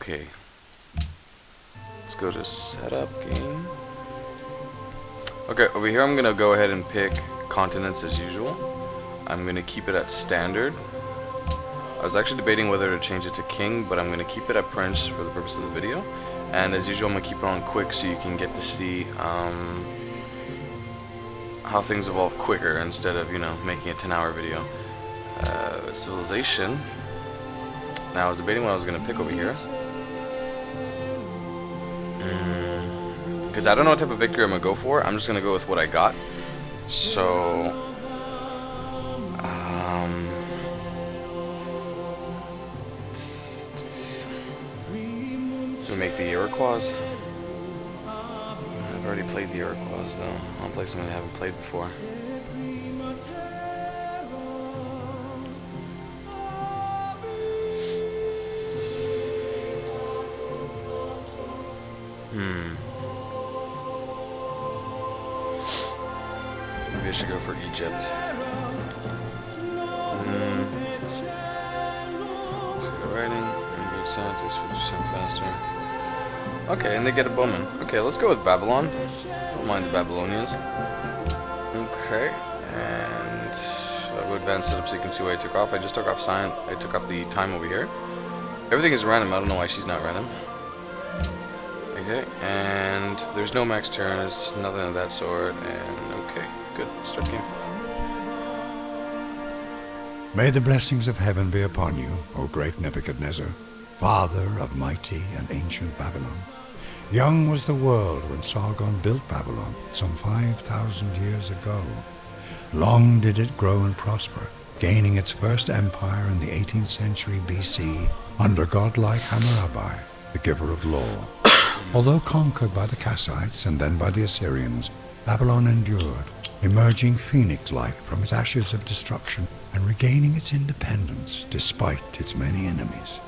Okay, let's go to setup game. Okay, over here I'm gonna go ahead and pick continents as usual. I'm gonna keep it at standard. I was actually debating whether to change it to king, but I'm gonna keep it at prince for the purpose of the video. And as usual, I'm gonna keep it on quick so you can get to see how things evolve quicker instead of, you know, making a 10-hour video. Civilization. Now I was debating what I was gonna pick over here. Because I don't know what type of victory I'm gonna go for. I'm just gonna go with what I got. So we make the Iroquois. I've already played the Iroquois though. I'll play something I haven't played before. Maybe I should go for Egypt. Let's go to writing. Good scientist, 50% faster. Okay, and they get a bowman. Okay, let's go with Babylon. Don't mind the Babylonians. Okay, and I'll go advanced setup so you can see what I took off. I just took off science. I took off the time over here. Everything is random. I don't know why she's not random. Okay, and there's no max turns, nothing of that sort, and okay, good, start game. May the blessings of heaven be upon you, O great Nebuchadnezzar, father of mighty and ancient Babylon. Young was the world when Sargon built Babylon some 5,000 years ago. Long did it grow and prosper, gaining its first empire in the 18th century BC under godlike Hammurabi, the giver of law. Although conquered by the Kassites and then by the Assyrians, Babylon endured, emerging phoenix-like from its ashes of destruction and regaining its independence despite its many enemies.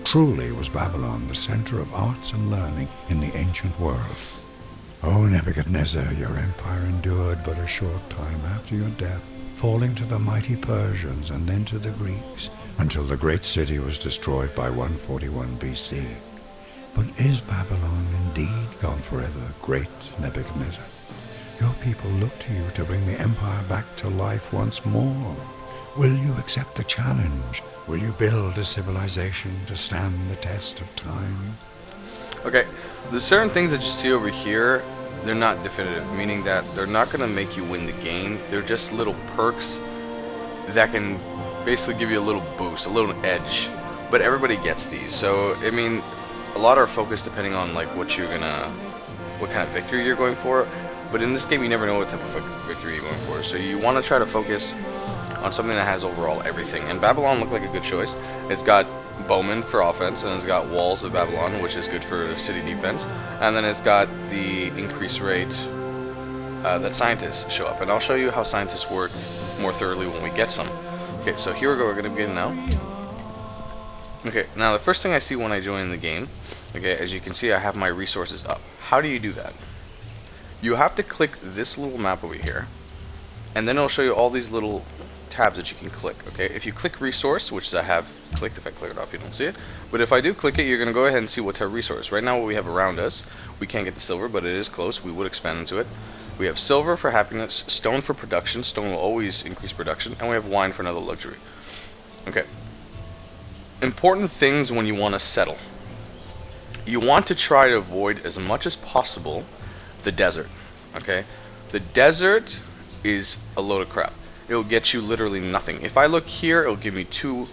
Truly was Babylon the center of arts and learning in the ancient world. O Nebuchadnezzar, your empire endured but a short time after your death, falling to the mighty Persians and then to the Greeks, until the great city was destroyed by 141 BC. But is Babylon indeed gone forever, great Nebuchadnezzar? Your people look to you to bring the empire back to life once more. Will you accept the challenge? Will you build a civilization to stand the test of time? Okay, there's certain things that you see over here, they're not definitive, meaning that they're not going to make you win the game. They're just little perks that can basically give you a little boost, a little edge. But everybody gets these, so I mean, a lot are focused depending on like what kind of victory you're going for. But in this game, you never know what type of victory you're going for. So you want to try to focus on something that has overall everything. And Babylon looked like a good choice. It's got bowmen for offense, and it's got walls of Babylon, which is good for city defense. And then it's got the increase rate that scientists show up. And I'll show you how scientists work more thoroughly when we get some. Okay, so here we go. We're going to begin now. Okay, now the first thing I see when I join the game, okay, as you can see, I have my resources up. How do you do that? You have to click this little map over here, and then it'll show you all these little tabs that you can click, okay? If you click resource, which I have clicked, if I click it off you don't see it, but if I do click it, you're going to go ahead and see what type of resource. Right now what we have around us, we can't get the silver, but it is close, we would expand into it. We have silver for happiness, stone for production, stone will always increase production, and we have wine for another luxury. Okay. Important things when you want to settle. You want to try to avoid as much as possible the desert, okay? The desert is a load of crap. It'll get you literally nothing. If I look here, it'll give me two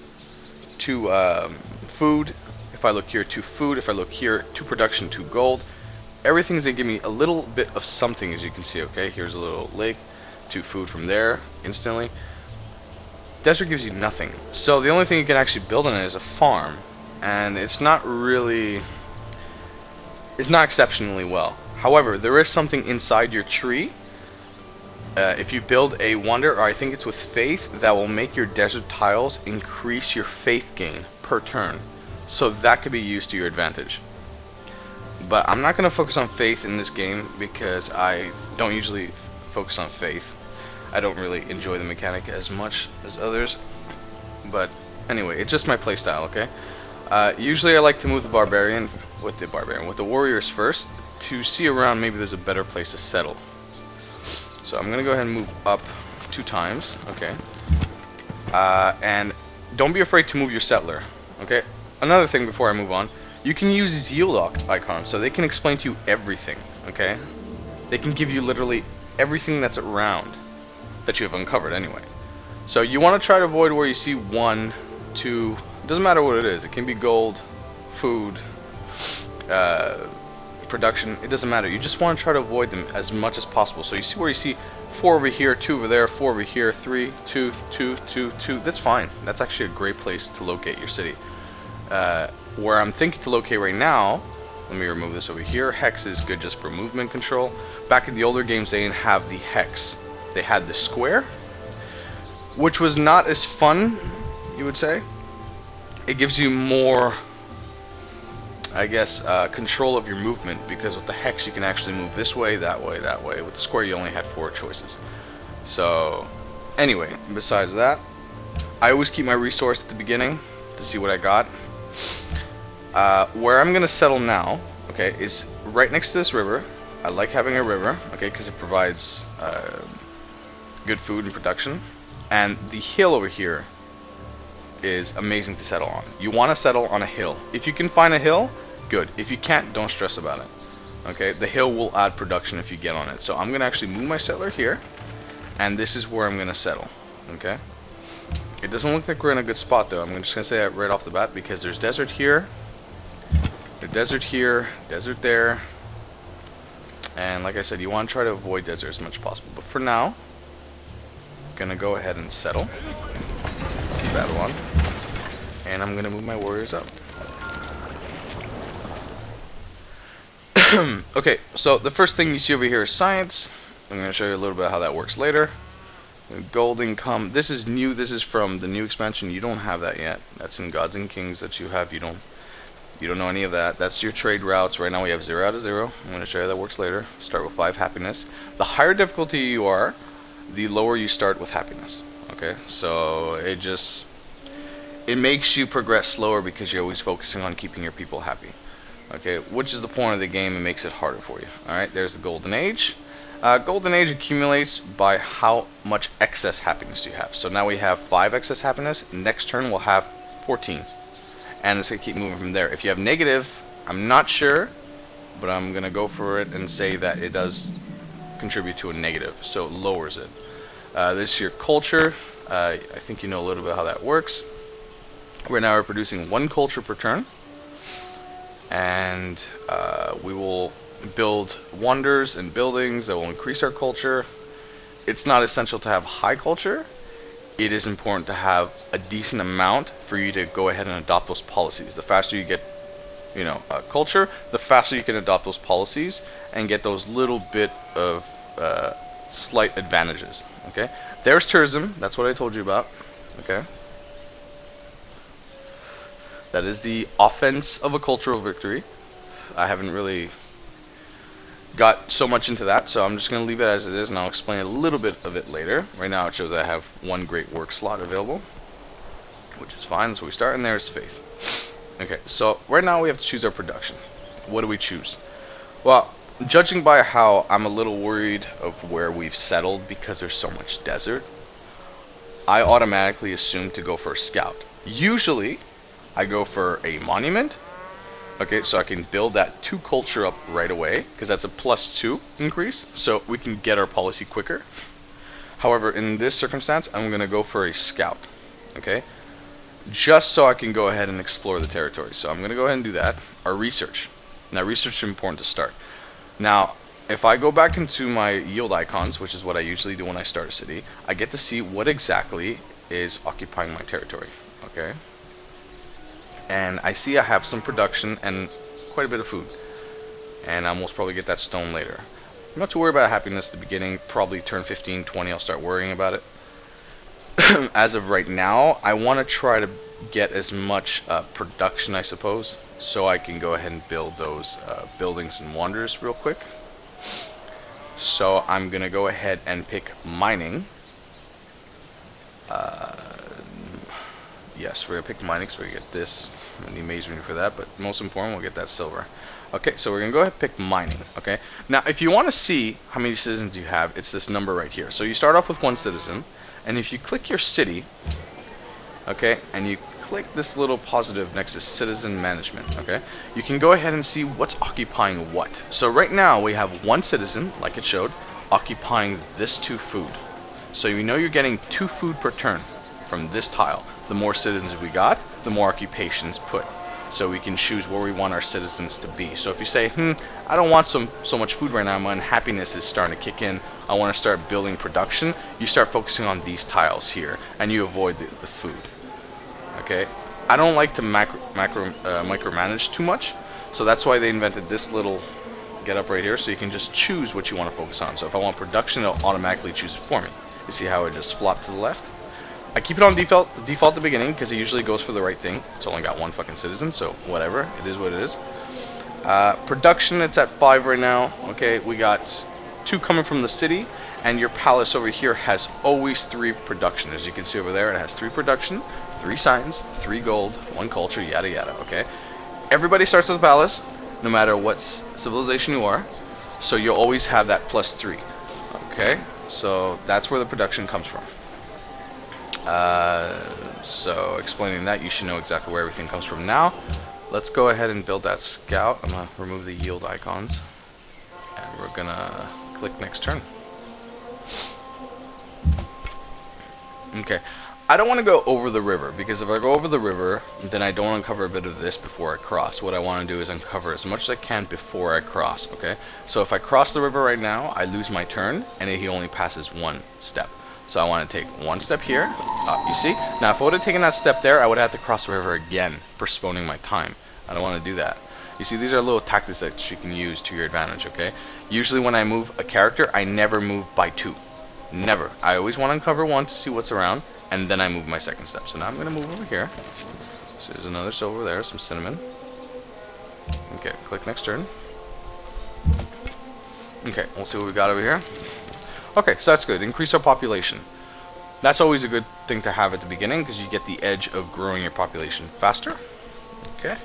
food. If I look here, 2 food. If I look here, 2 production, 2 gold. Everything's gonna give me a little bit of something, as you can see, okay? Here's a little lake, 2 food from there, instantly. Desert gives you nothing. So the only thing you can actually build on it is a farm. And it's not exceptionally well. However, there is something inside your tree. If you build a wonder, or I think it's with faith, that will make your desert tiles increase your faith gain per turn. So that could be used to your advantage. But I'm not going to focus on faith in this game because I don't usually focus on faith. I don't really enjoy the mechanic as much as others. But anyway, it's just my playstyle, okay? Usually I like to move with the warriors first to see around maybe there's a better place to settle. So I'm gonna go ahead and move up 2 times, okay? And don't be afraid to move your settler, okay? Another thing before I move on, you can use these yield icons so they can explain to you everything, okay? They can give you literally everything that's around that you have uncovered anyway. So you want to try to avoid where you see 1, 2, doesn't matter what it is. It can be gold, food, production, it doesn't matter. You just want to try to avoid them as much as possible. So you see where you see 4 over here, 2 over there, 4 over here, 3, 2, 2, 2, 2. That's fine. That's actually a great place to locate your city. Where I'm thinking to locate right now, let me remove this over here. Hex is good just for movement control. Back in the older games, they didn't have the hex. They had the square, which was not as fun, you would say. It gives you more, I guess, control of your movement, because with the hex you can actually move this way, that way, that way. With the square you only had 4 choices. So anyway, besides that, I always keep my resource at the beginning to see what I got. Where I'm gonna settle now, okay, is right next to this river. I like having a river, okay, because it provides good food and production. And the hill over here is amazing to settle on. You want to settle on a hill. If you can find a hill, good. If you can't, don't stress about it. Okay, the hill will add production if you get on it. So I'm gonna actually move my settler here, and this is where I'm gonna settle. Okay. It doesn't look like we're in a good spot though. I'm just gonna say that right off the bat, because there's desert here, there's desert here, desert there, and like I said, you want to try to avoid desert as much as possible. But for now, I'm gonna go ahead and settle Babylon, and I'm gonna move my warriors up. Okay, so the first thing you see over here is science. I'm gonna show you a little bit how that works later. Gold income. This is new. This is from the new expansion. You don't have that yet. That's in Gods and Kings that you have. You don't know any of that. That's your trade routes. Right now we have 0 out of 0. I'm going to show you how that works later. Start with 5 happiness. The higher difficulty you are, the lower you start with happiness. Okay, so it makes you progress slower because you're always focusing on keeping your people happy. Okay, which is the point of the game. It makes it harder for you. All right, there's the Golden Age. Golden Age accumulates by how much excess happiness you have. So now we have 5 excess happiness. Next turn we'll have 14. And it's going to keep moving from there. If you have negative, I'm not sure, but I'm going to go for it and say that it does contribute to a negative, so it lowers it. This is your culture. I think you know a little bit how that works. Right now we're producing 1 culture per turn. And we will build wonders and buildings that will increase our culture. It's not essential to have high culture. It is important to have a decent amount for you to go ahead and adopt those policies. The faster you get, culture, the faster you can adopt those policies and get those little bit of slight advantages. Okay, there's tourism. That's what I told you about. Okay, that is the offense of a cultural victory. I haven't really got so much into that, so I'm just going to leave it as it is, and I'll explain a little bit of it later. Right now it shows that I have 1 great work slot available, which is fine. So we start, and there's faith. Okay, so right now we have to choose our production. What do we choose? Well, judging by how I'm a little worried of where we've settled because there's so much desert, I automatically assume to go for a scout. Usually I go for a monument. Okay, so I can build that 2 culture up right away, because that's a +2 increase, so we can get our policy quicker. However, in this circumstance, I'm going to go for a scout, okay, just so I can go ahead and explore the territory. So I'm going to go ahead and do that. Our research. Now, research is important to start. Now, if I go back into my yield icons, which is what I usually do when I start a city, I get to see what exactly is occupying my territory, okay? And I see I have some production and quite a bit of food. And I'll most probably get that stone later. I'm not too worried about happiness at the beginning. Probably turn 15, 20, I'll start worrying about it. As of right now, I want to try to get as much production, I suppose, so I can go ahead and build those buildings and wonders real quick. So I'm going to go ahead and pick mining. Yes, we're going to pick mining, so we get this. I need masonry for that, but most important, we'll get that silver. Okay, so we're going to go ahead and pick mining, okay? Now, if you want to see how many citizens you have, it's this number right here. So you start off with 1 citizen, and if you click your city, okay, and you click this little positive next to citizen management, okay, you can go ahead and see what's occupying what. So right now, we have 1 citizen, like it showed, occupying this 2 food. So you know you're getting 2 food per turn from this tile. The more citizens we got, the more occupations put. So we can choose where we want our citizens to be. So if you say, I don't want so much food right now, my unhappiness is starting to kick in, I want to start building production, you start focusing on these tiles here, and you avoid the food. Okay? I don't like to micromanage too much, so that's why they invented this little get up right here, so you can just choose what you want to focus on. So if I want production, it'll automatically choose it for me. You see how it just flopped to the left? I keep it on default at the beginning because it usually goes for the right thing. It's only got 1 fucking citizen, so whatever. It is what it is. Production, it's at 5 right now. Okay, we got 2 coming from the city, and your palace over here has always 3 production. As you can see over there, it has 3 production, 3 signs, 3 gold, 1 culture, yada yada. Okay, everybody starts with a palace, no matter what civilization you are. So you'll always have that +3. Okay, so that's where the production comes from. So explaining that, you should know exactly where everything comes from now. Let's go ahead and build that scout. I'm gonna remove the yield icons, and we're gonna click next turn. Okay, I don't want to go over the river, because if I go over the river, then I don't uncover a bit of this before I cross. What I want to do is uncover as much as I can before I cross. Okay, so if I cross the river right now, I lose my turn, and he only passes 1 step. So I want to take 1 step here, you see? Now if I would have taken that step there, I would have to cross the river again, postponing my time. I don't want to do that. You see, these are little tactics that you can use to your advantage, okay? Usually when I move a character, I never move by 2. Never. I always want to uncover 1 to see what's around, and then I move my 2nd step. So now I'm going to move over here. So there's another silver there, some cinnamon. Okay, click next turn. Okay, we'll see what we got over here. Okay, so that's good. Increase our population. That's always a good thing to have at the beginning, because you get the edge of growing your population faster. Okay.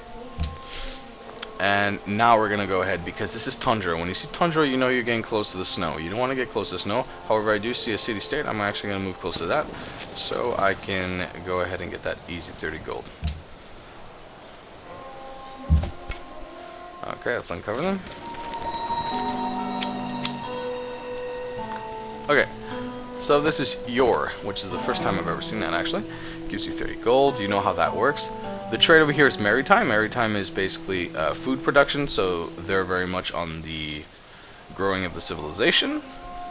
And now we're going to go ahead, because this is tundra. When you see tundra, you know you're getting close to the snow. You don't want to get close to the snow. However, I do see a city-state. I'm actually going to move close to that, so I can go ahead and get that easy 30 gold. Okay, let's uncover them. Okay, so this is your, which is the first time I've ever seen that actually. Gives you 30 gold. You know how that works. The trade over here is maritime. Maritime is basically food production, so they're very much on the growing of the civilization.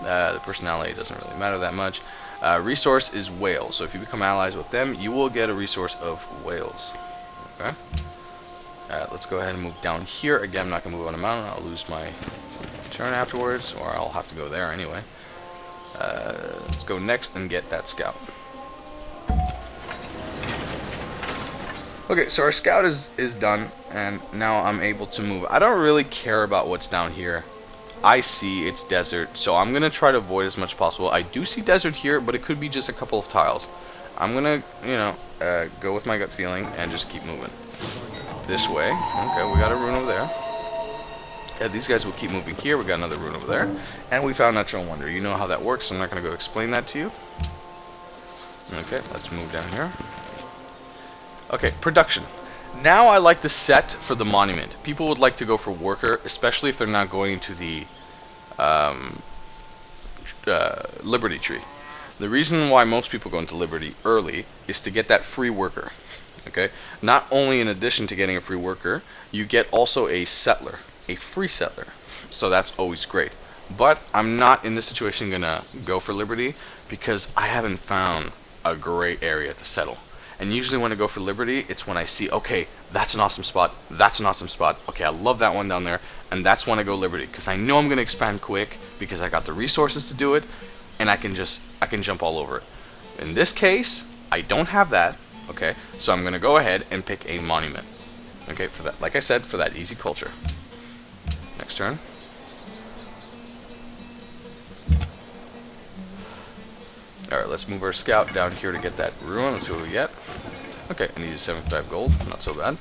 The personality doesn't really matter that much. Resource is whales, so if you become allies with them, you will get a resource of whales. Okay. Let's go ahead and move down here. Again, I'm not going to move on a mountain. I'll lose my turn afterwards, or I'll have to go there anyway. Let's go next and get that scout. Okay, so our scout is done, and now I'm able to move. I don't really care about what's down here. I see it's desert, so I'm going to try to avoid as much as possible. I do see desert here, but it could be just a couple of tiles. I'm going to, go with my gut feeling and just keep moving. This way. Okay, we got a rune over there. Yeah, these guys will keep moving here. We got another rune over there. And we found natural wonder. You know how that works, so I'm not going to go explain that to you. Okay, let's move down here. Okay, production. Now I like to set for the monument. People would like to go for worker, especially if they're not going to the Liberty tree. The reason why most people go into Liberty early is to get that free worker. Okay, not only in addition to getting a free worker, you get also a settler, a free settler. So that's always great. But I'm not in this situation gonna go for Liberty because I haven't found a great area to settle. And usually when I go for Liberty, it's when I see, okay, that's an awesome spot, that's an awesome spot, okay, I love that one down there, and that's when I go Liberty, because I know I'm going to expand quick, because I got the resources to do it, and I can jump all over it. In this case, I don't have that, okay, so I'm going to go ahead and pick a monument, okay, for that, like I said, for that easy culture. Next turn. Alright, let's move our scout down here to get that ruin. Let's see what we get. Okay, I needed 75 gold. Not so bad.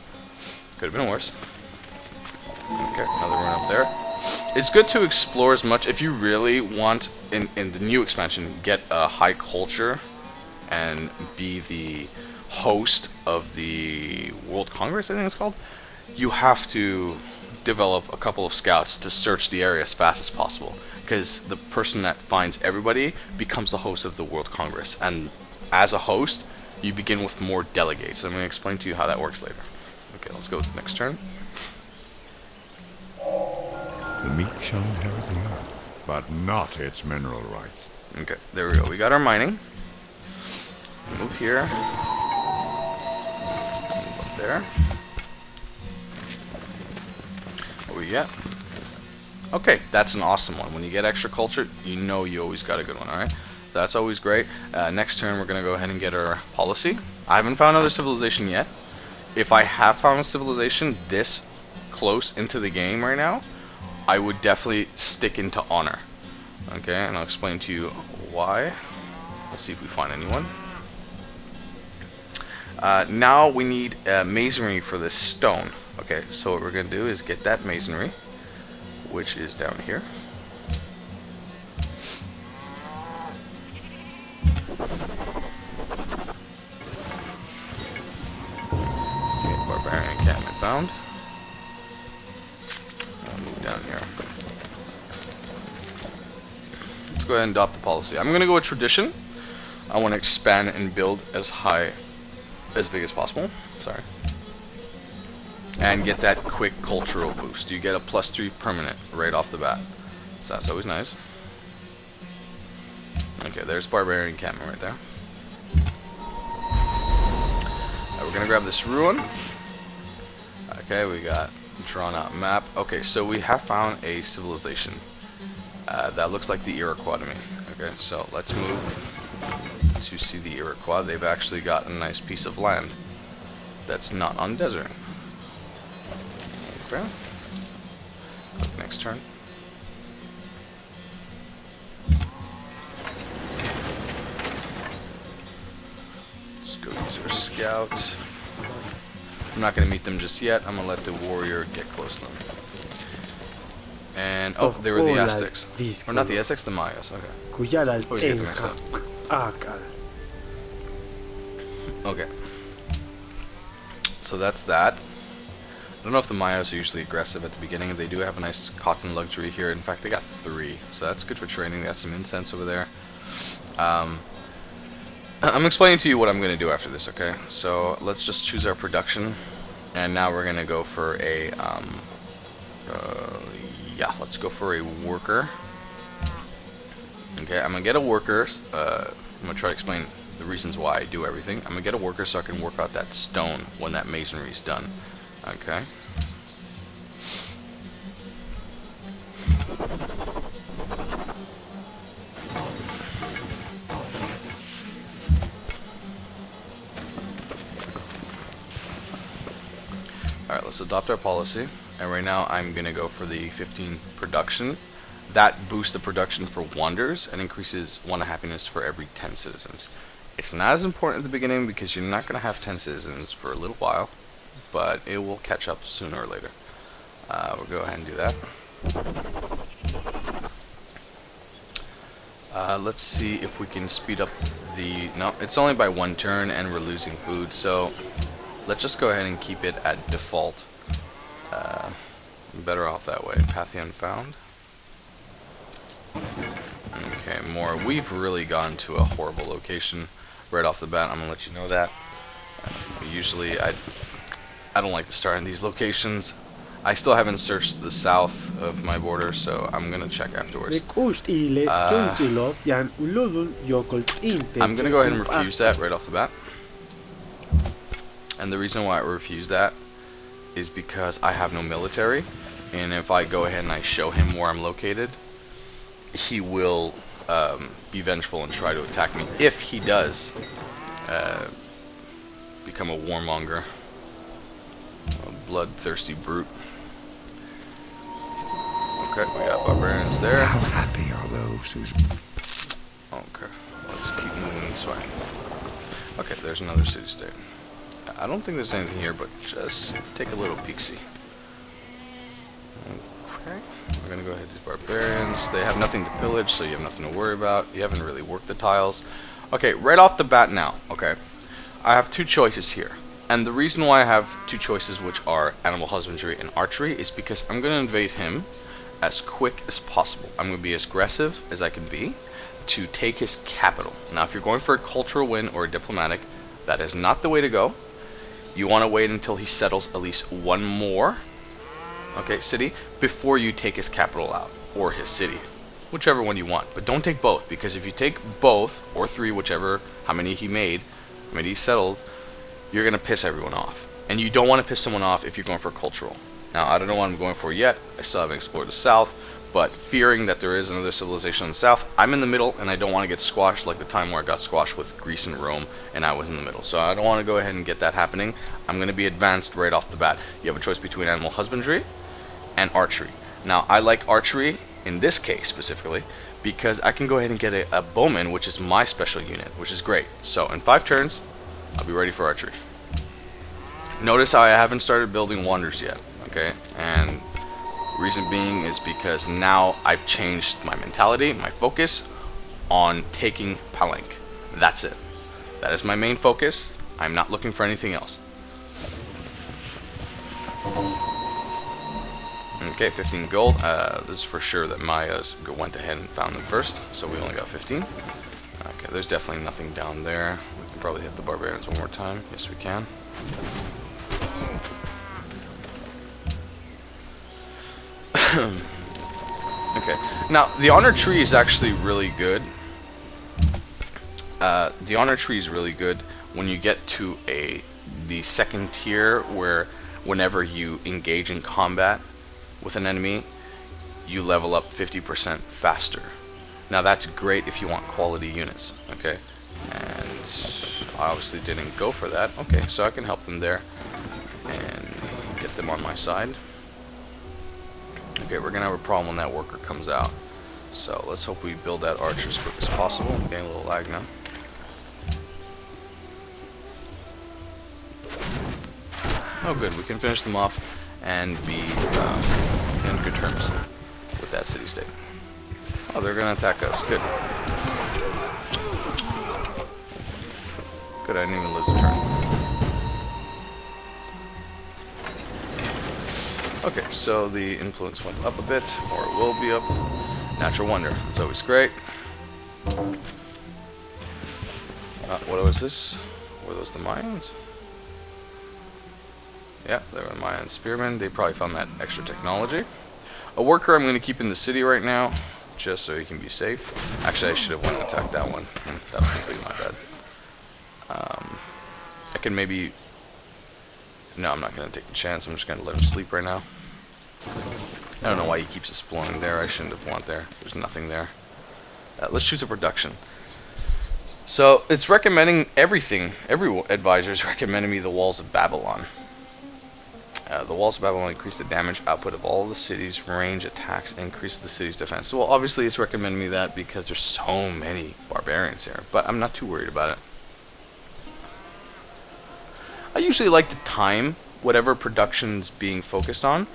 Could have been worse. Okay, another run up there. It's good to explore as much. If you really want, in the new expansion, get a high culture and be the host of the World Congress, I think it's called, you have to develop a couple of scouts to search the area as fast as possible. Because the person that finds everybody becomes the host of the World Congress. And as a host, you begin with more delegates. I'm going to explain to you how that works later. Okay, let's go with the next turn. The meek shall inherit the earth, but not its mineral rights. Okay, there we go. We got our mining. Move here. Move up there. What we get? Okay, that's an awesome one. When you get extra culture, you know you always got a good one, alright? So that's always great. Next turn, we're going to go ahead and get our policy. I haven't found another civilization yet. If I have found a civilization this close into the game right now, I would definitely stick into honor. Okay, and I'll explain to you why. Let's see if we find anyone. Now we need masonry for this stone. Okay, so what we're going to do is get that masonry, which is down here. Okay, barbarian encampment found. I'll move down here. Let's go ahead and adopt the policy. I'm going to go with tradition. I want to expand and build as big as possible. Sorry. And get that quick cultural boost. You get a +3 permanent right off the bat. So that's always nice. Okay, there's barbarian encampment right there. We're going to grab this ruin. Okay, we got drawn out map. Okay, so we have found a civilization that looks like the Iroquois to me. Okay, so let's move to see the Iroquois. They've actually got a nice piece of land that's not on desert. Okay. Click next turn. Let's go use our scout. I'm not going to meet them just yet. I'm going to let the warrior get close to them. And, oh, they were the Aztecs. Or not the Aztecs, the Mayas. Okay. Always get them mixed up. Okay. So that's that. I don't know if the Mayas are usually aggressive at the beginning. They do have a nice cotton luxury here. In fact, they got 3. So that's good for training. They got some incense over there. I'm explaining to you what I'm going to do after this, okay? So let's just choose our production. And now we're going to go for a, let's go for a worker. Okay, I'm going to get a worker. I'm going to try to explain the reasons why I do everything. I'm going to get a worker so I can work out that stone when that masonry is done. Okay. Alright, let's adopt our policy. And right now I'm going to go for the 15 production. That boosts the production for wonders and increases 1 happiness for every 10 citizens. It's not as important at the beginning because you're not going to have 10 citizens for a little while, but it will catch up sooner or later. We'll go ahead and do that. Let's see if we can speed up the... No, it's only by 1 turn and we're losing food, so let's just go ahead and keep it at default. Better off that way. Pathion found. Okay, more. We've really gone to a horrible location right off the bat. I'm gonna let you know that. Usually, I don't like to start in these locations. I still haven't searched the south of my border, so I'm gonna check afterwards. I'm gonna go ahead and refuse that right off the bat. And the reason why I refuse that is because I have no military, and if I go ahead and I show him where I'm located, he will be vengeful and try to attack me. If he does become a warmonger, a bloodthirsty brute. Okay, we got barbarians there. How happy are those whose... Okay, let's keep moving this way. Okay, there's another city-state. I don't think there's anything here, but just take a little peek-see. Okay, we're gonna go ahead to these barbarians. They have nothing to pillage, so you have nothing to worry about. You haven't really worked the tiles. Okay, right off the bat now, okay, I have two choices here. And the reason why I have two choices, which are animal husbandry and archery, is because I'm gonna invade him as quick as possible. I'm gonna be as aggressive as I can be to take his capital. Now, if you're going for a cultural win or a diplomatic, that is not the way to go. You want to wait until he settles at least one more, okay, city, before you take his capital out, or his city, whichever one you want. But don't take both, because if you take both, or three, whichever, how many he made, how many he settled, you're going to piss everyone off. And you don't want to piss someone off if you're going for cultural. Now, I don't know what I'm going for yet. I still haven't explored the south, but fearing that there is another civilization in the south, I'm in the middle, and I don't want to get squashed like the time where I got squashed with Greece and Rome, and I was in the middle. So I don't want to go ahead and get that happening. I'm going to be advanced right off the bat. You have a choice between animal husbandry and archery. Now, I like archery in this case specifically because I can go ahead and get a bowman, which is my special unit, which is great. So in 5 turns, I'll be ready for archery. Notice how I haven't started building wonders yet, okay? And reason being is because now I've changed my mentality, my focus on taking Palenque. That's it. That is my main focus. I'm not looking for anything else. Okay, 15 gold. This is for sure that Maya's went ahead and found them first, so we only got 15. Okay, there's definitely nothing down there. We can probably hit the barbarians one more time. Yes, we can. Okay, now the honor tree is actually really good. The honor tree is really good when you get to the second tier, where whenever you engage in combat with an enemy, you level up 50% faster. Now that's great if you want quality units, okay? And I obviously didn't go for that. Okay, so I can help them there and get them on my side. Okay, we're gonna have a problem when that worker comes out. So let's hope we build that archer as quick as possible. I'm getting a little lag now. Oh good, we can finish them off and be in good terms with that city-state. Oh, they're gonna attack us. Good. Good, I didn't even lose a turn. Okay, so the influence went up a bit, or it will be up. Natural wonder, it's always great. What was this? Were those the Mayans? Yeah, they were Mayan spearmen. They probably found that extra technology. A worker I'm going to keep in the city right now, just so he can be safe. Actually, I should have went and attacked that one. That was completely my bad. I can maybe... No, I'm not going to take the chance. I'm just going to let him sleep right now. I don't know why he keeps exploring there. I shouldn't have went there. There's nothing there. Let's choose a production. So, it's recommending everything. Every advisor is recommending me the Walls of Babylon. The Walls of Babylon increase the damage output of all the city's range attacks and increase the city's defense. So, well, obviously it's recommending me that because there's so many barbarians here. But I'm not too worried about it. I usually like to time whatever production's being focused on,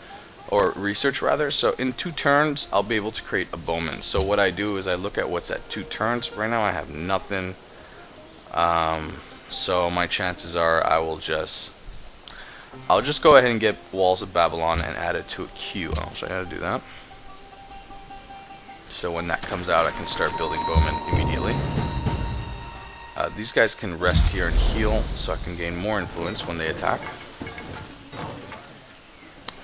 or research rather. So in 2 turns, I'll be able to create a bowman. So what I do is I look at what's at 2 turns. Right now I have nothing. So my chances are I'll just go ahead and get Walls of Babylon and add it to a queue. I'll show you how to do that. So when that comes out, I can start building bowmen immediately. These guys can rest here and heal, so I can gain more influence when they attack.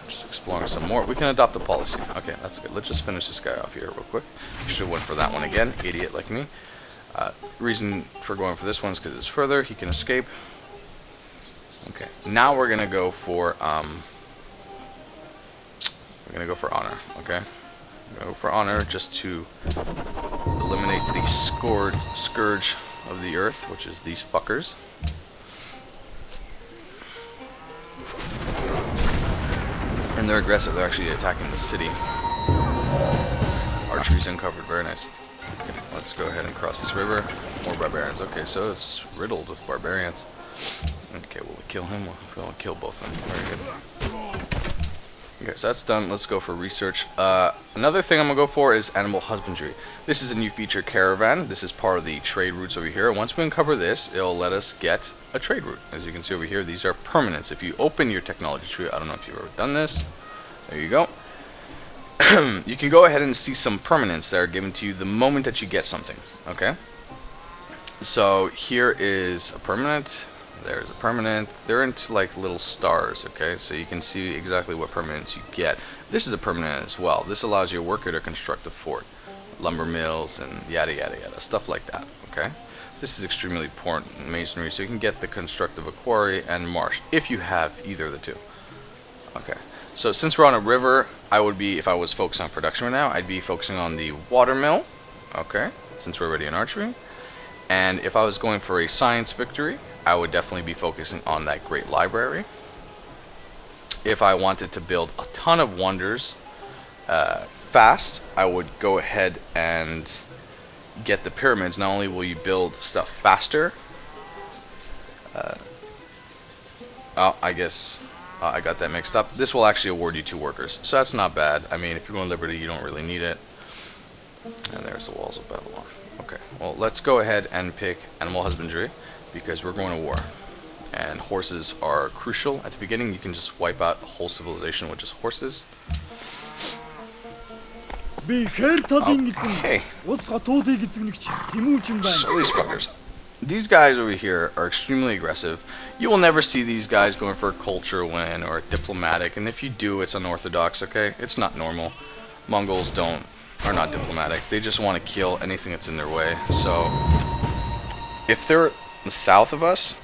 Just exploring some more. We can adopt the policy. Okay, that's good. Let's just finish this guy off here real quick. Should have went for that one again. Idiot like me. Reason for going for this one is because it's further. He can escape. Okay, now we're gonna go for honor. Okay, go for honor just to eliminate the scourge of the earth, which is these fuckers. And they're aggressive. They're actually attacking the city. Archery's uncovered. Very nice. Okay, let's go ahead and cross this river. More barbarians. Okay, so it's riddled with barbarians. Okay, will we kill him? We'll kill both of them. Very good. Okay, so that's done. Let's go for research. Another thing I'm going to go for is animal husbandry. This is a new feature, caravan. This is part of the trade routes over here. Once we uncover this, it'll let us get a trade route. As you can see over here, these are permanents. If you open your technology tree, I don't know if you've ever done this. There you go. You can go ahead and see some permanents that are given to you the moment that you get something. Okay? So here is a permanent. There's a permanent. They're into like little stars, okay? So you can see exactly what permanents you get. This is a permanent as well. This allows your worker to construct a fort, lumber mills, and yada yada yada, stuff like that, okay? This is extremely important in masonry, so you can get the construct of a quarry and marsh, if you have either of the two. Okay, so since we're on a river, I would be, if I was focused on production right now, I'd be focusing on the water mill, okay, since we're already in archery. And if I was going for a science victory, I would definitely be focusing on that great library. If I wanted to build a ton of wonders fast, I would go ahead and get the pyramids. Not only will you build stuff faster, I guess I got that mixed up. This will actually award you 2 workers, so that's not bad. I mean, if you're going Liberty, you don't really need it. And there's the walls of Babylon. Okay, well, let's go ahead and pick animal husbandry, because we're going to war. And horses are crucial. At the beginning, you can just wipe out a whole civilization with just horses. Okay. So these fuckers. These guys over here are extremely aggressive. You will never see these guys going for a culture win or a diplomatic. And if you do, it's unorthodox, okay? It's not normal. Mongols are not diplomatic. They just want to kill anything that's in their way. So if they're south of us,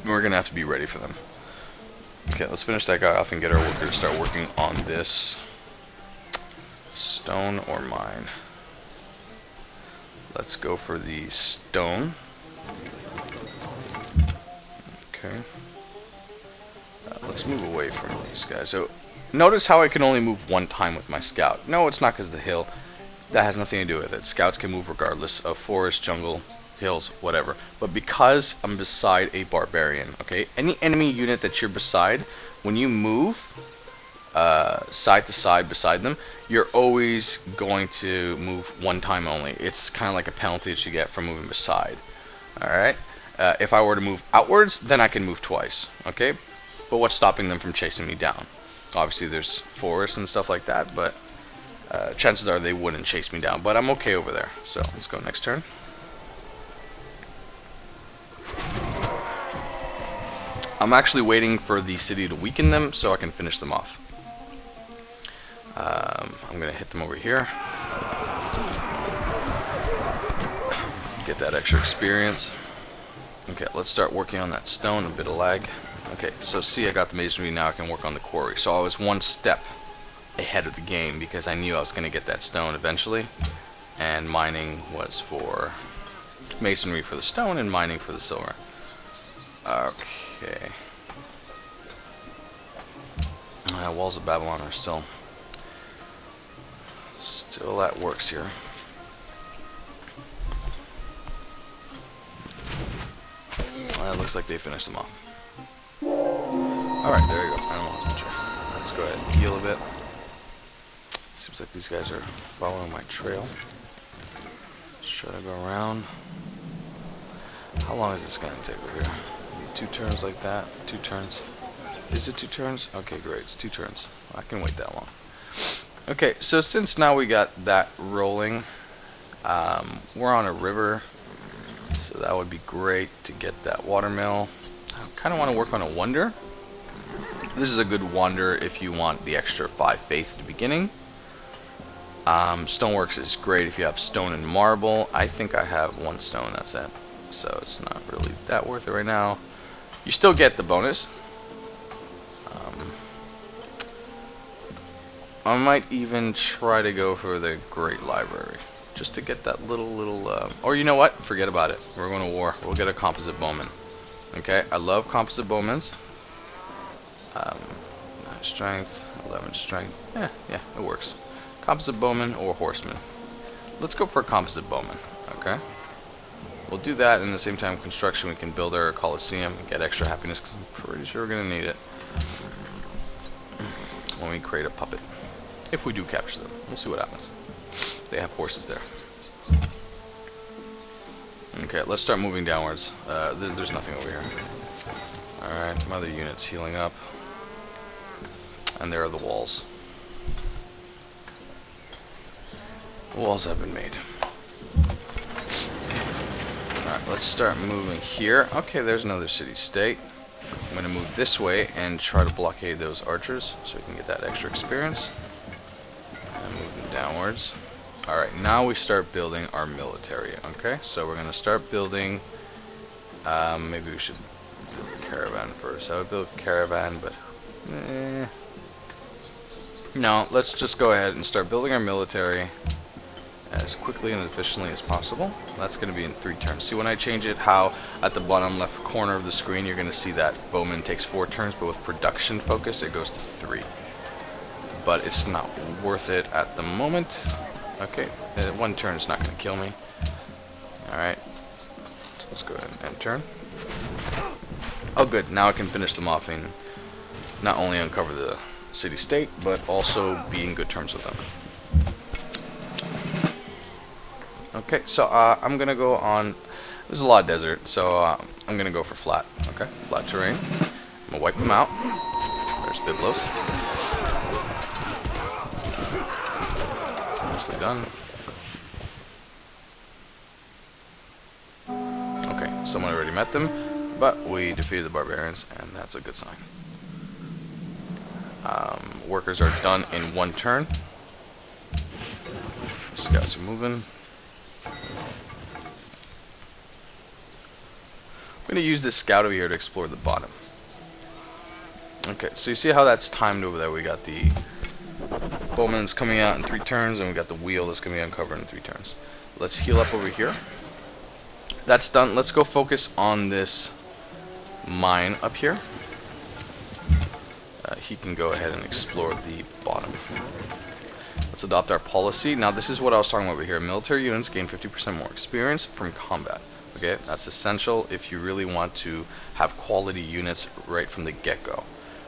we're gonna have to be ready for them. Okay, let's finish that guy off and get our worker to start working on this stone or mine. Let's go for the stone. Okay, let's move away from these guys. So notice how I can only move 1 time with my scout. No, it's not because of the hill. That has nothing to do with it. Scouts can move regardless of forest, jungle, hills, whatever. But because I'm beside a barbarian, okay, any enemy unit that you're beside, when you move side to side beside them, you're always going to move 1 time only. It's kind of like a penalty that you get for moving beside. Alright, if I were to move outwards, then I can move twice, okay? But what's stopping them from chasing me down? Obviously there's forests and stuff like that, but chances are they wouldn't chase me down. But I'm okay over there. So let's go next turn. I'm actually waiting for the city to weaken them so I can finish them off. I'm going to hit them over here. Get that extra experience. Okay, let's start working on that stone. A bit of lag. Okay, so see, I got the masonry. Now I can work on the quarry. So I was 1 step ahead of the game because I knew I was going to get that stone eventually. And mining was for masonry for the stone and mining for the silver. Okay. Walls of Babylon are still that works here. It looks like they finished them off. Alright, there you go. Animal husbandry. Let's go ahead and heal a bit. Seems like these guys are following my trail. Try to go around. How long is this going to take over here? 2 turns like that. 2 turns. Is it 2 turns? Okay, great. It's 2 turns. I can wait that long. Okay, so since now we got that rolling, we're on a river, so that would be great to get that watermill. I kind of want to work on a wonder. This is a good wonder if you want the extra 5 faith at the beginning. Stoneworks is great if you have stone and marble. I think I have 1 stone, that's it. So it's not really that worth it right now. You still get the bonus. I might even try to go for the Great Library, just to get that little, or you know what? Forget about it. We're going to war. We'll get a composite bowman. Okay, I love composite bowmans. 9 strength, 11 strength. Yeah, it works. Composite bowman or horseman. Let's go for a composite bowman. Okay. We'll do that, and at the same time, construction, we can build our Coliseum and get extra happiness, because I'm pretty sure we're going to need it when we create a puppet. If we do capture them. We'll see what happens. They have horses there. Okay, let's start moving downwards. There's nothing over here. Alright, my other unit's healing up. And there are the walls. The walls have been made. Alright, let's start moving here. Okay, there's another city-state. I'm going to move this way and try to blockade those archers so we can get that extra experience. And move them downwards. Alright, now we start building our military. Okay, so we're going to start building... maybe we should build a caravan first. I would build a caravan, but... No, let's just go ahead and start building our military as quickly and efficiently as possible. That's going to be in 3 turns. See, when I change it, how at the bottom left corner of the screen, you're going to see that bowman takes 4 turns, but with production focus, it goes to 3. But it's not worth it at the moment. Okay, 1 turn is not going to kill me. Alright, so let's go ahead and end turn. Oh good, now I can finish them off and not only uncover the city-state, but also be in good terms with them. Okay, so I'm going to go on, there's a lot of desert, so I'm going to go for flat. Okay, flat terrain. I'm going to wipe them out. There's Byblos. Nicely done. Okay, someone already met them, but we defeated the barbarians, and that's a good sign. Workers are done in 1 turn. Scouts are moving. I'm going to use this scout over here to explore the bottom. Okay, so you see how that's timed over there. We got the bowman's coming out in 3 turns, and we got the wheel that's going to be uncovered in 3 turns. Let's heal up over here. That's done. Let's go focus on this mine up here. He can go ahead and explore the bottom. Let's adopt our policy. Now this is what I was talking about over here. Military units gain 50% more experience from combat. Okay, that's essential if you really want to have quality units right from the get-go,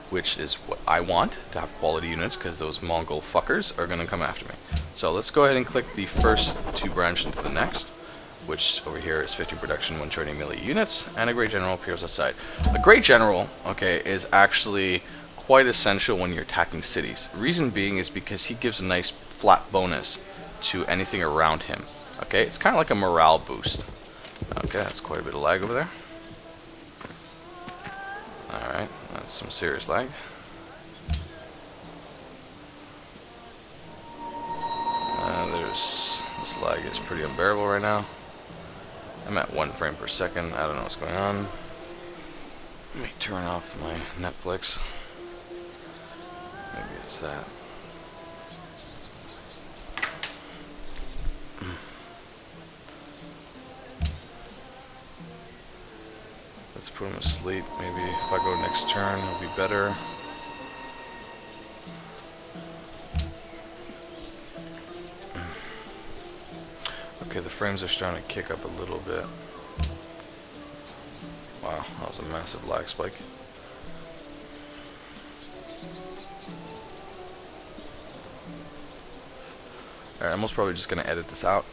which is what I want, to have quality units, because those Mongol fuckers are going to come after me. So let's go ahead and click the first to branch into the next, which over here is 50 production when training melee units, and a great general appears outside. A great general, okay, is actually quite essential when you're attacking cities. Reason being is because he gives a nice flat bonus to anything around him. Okay, it's kind of like a morale boost. Okay, that's quite a bit of lag over there. Alright, that's some serious lag. This lag is pretty unbearable right now. I'm at 1 frame per second. I don't know what's going on. Let me turn off my Netflix. Maybe it's that. Let's put him asleep. Maybe if I go next turn, it'll be better. Okay, the frames are starting to kick up a little bit. Wow, that was a massive lag spike. Alright, I'm most probably just going to edit this out.